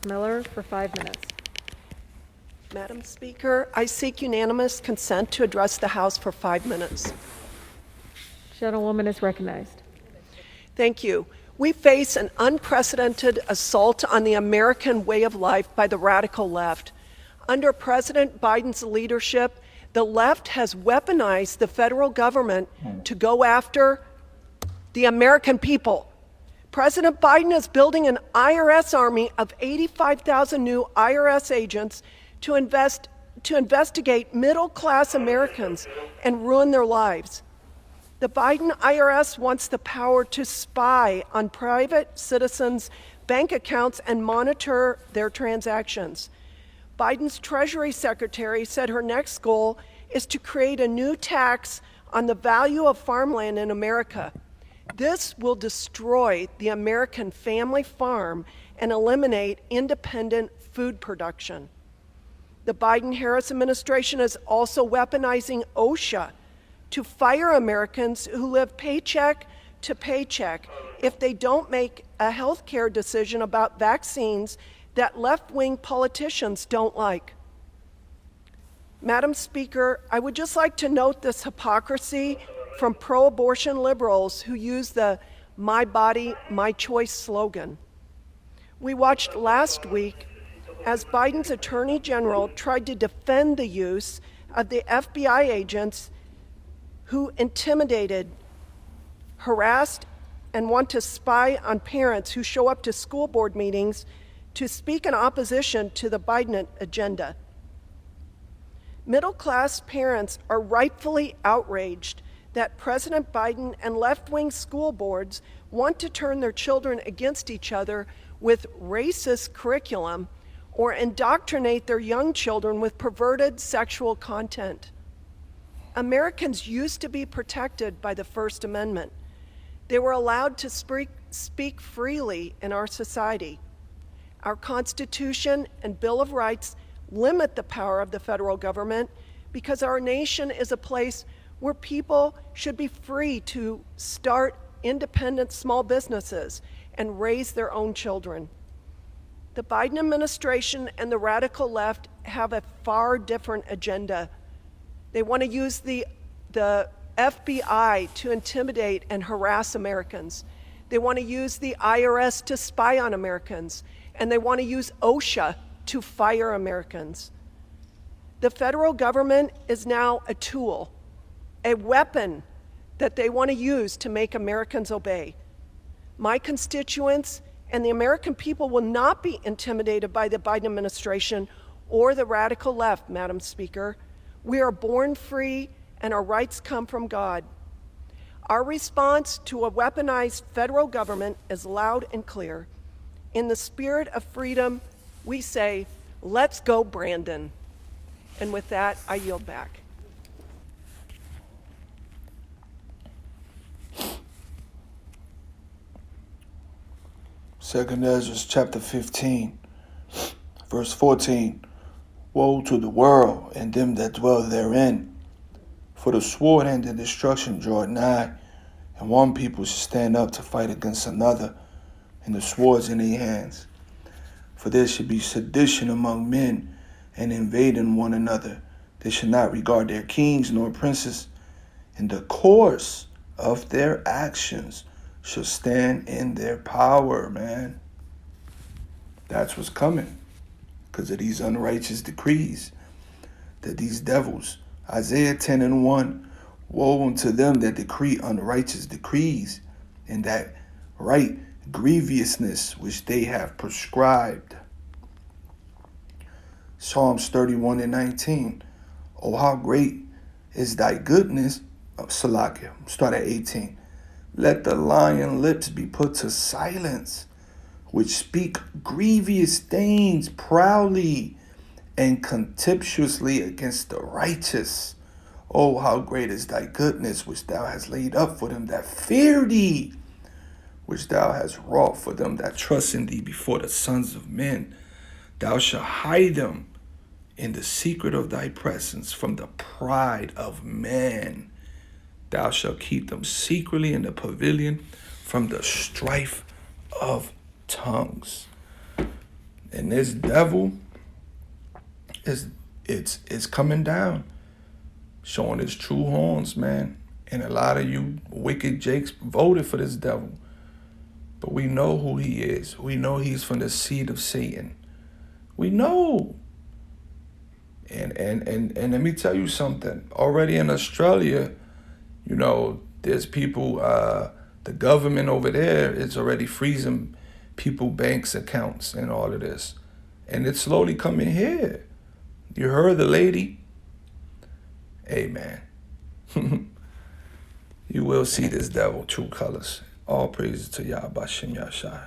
Miller for 5 minutes. Madam Speaker, I seek unanimous consent to address the House for 5 minutes. Gentlewoman is recognized. Thank you. We face an unprecedented assault on the American way of life by the radical left. Under President Biden's leadership, the left has weaponized the federal government to go after the American people. President Biden is building an IRS army of 85,000 new IRS agents to investigate middle-class Americans and ruin their lives. The Biden IRS wants the power to spy on private citizens' bank accounts and monitor their transactions. Biden's Treasury Secretary said her next goal is to create a new tax on the value of farmland in America. This will destroy the American family farm and eliminate independent food production. The Biden-Harris administration is also weaponizing OSHA to fire Americans who live paycheck to paycheck if they don't make a health care decision about vaccines that left-wing politicians don't like. Madam Speaker, I would just like to note this hypocrisy from pro-abortion liberals who use the "My Body, My Choice" slogan. We watched last week as Biden's Attorney General tried to defend the use of the FBI agents who intimidated, harassed, and want to spy on parents who show up to school board meetings to speak in opposition to the Biden agenda. Middle-class parents are rightfully outraged that President Biden and left-wing school boards want to turn their children against each other with racist curriculum or indoctrinate their young children with perverted sexual content. Americans used to be protected by the First Amendment. They were allowed to speak freely in our society. Our Constitution and Bill of Rights limit the power of the federal government because our nation is a place where people should be free to start independent small businesses and raise their own children. The Biden administration and the radical left have a far different agenda. They want to use the FBI to intimidate and harass Americans. They want to use the IRS to spy on Americans. And they want to use OSHA to fire Americans. The federal government is now a tool, a weapon that they want to use to make Americans obey. My constituents and the American people will not be intimidated by the Biden administration or the radical left, Madam Speaker. We are born free and our rights come from God. Our response to a weaponized federal government is loud and clear. In the spirit of freedom, we say, "Let's go, Brandon." And with that, I yield back. Second Ezra chapter 15, verse 14. Woe to the world and them that dwell therein, for the sword and the destruction draw nigh, and one people shall stand up to fight against another, and the swords in their hands. For there should be sedition among men, and invading one another. They should not regard their kings nor princes, and the course of their actions shall stand in their power, man. That's what's coming because of these unrighteous decrees that these devils. Isaiah 10:1, woe unto them that decree unrighteous decrees, and that right grievousness which they have prescribed. Psalms 31:19, oh, how great is thy goodness. Salakia, start at 18. Let the lying lips be put to silence, which speak grievous things proudly and contemptuously against the righteous. Oh, how great is thy goodness, which thou hast laid up for them that fear thee, which thou hast wrought for them that trust in thee before the sons of men. Thou shalt hide them in the secret of thy presence from the pride of man. Thou shalt keep them secretly in the pavilion from the strife of tongues. And this devil is it's coming down, showing his true horns, man. And a lot of you wicked jakes voted for this devil. But we know who he is. We know he's from the seed of Satan. We know. And let me tell you something. Already in Australia, you know, there's people, the government over there is already freezing people banks accounts and all of this. And it's slowly coming here. You heard the lady? Hey, man. You will see this devil true colors. All praises to Yahweh Bashem Yahshai.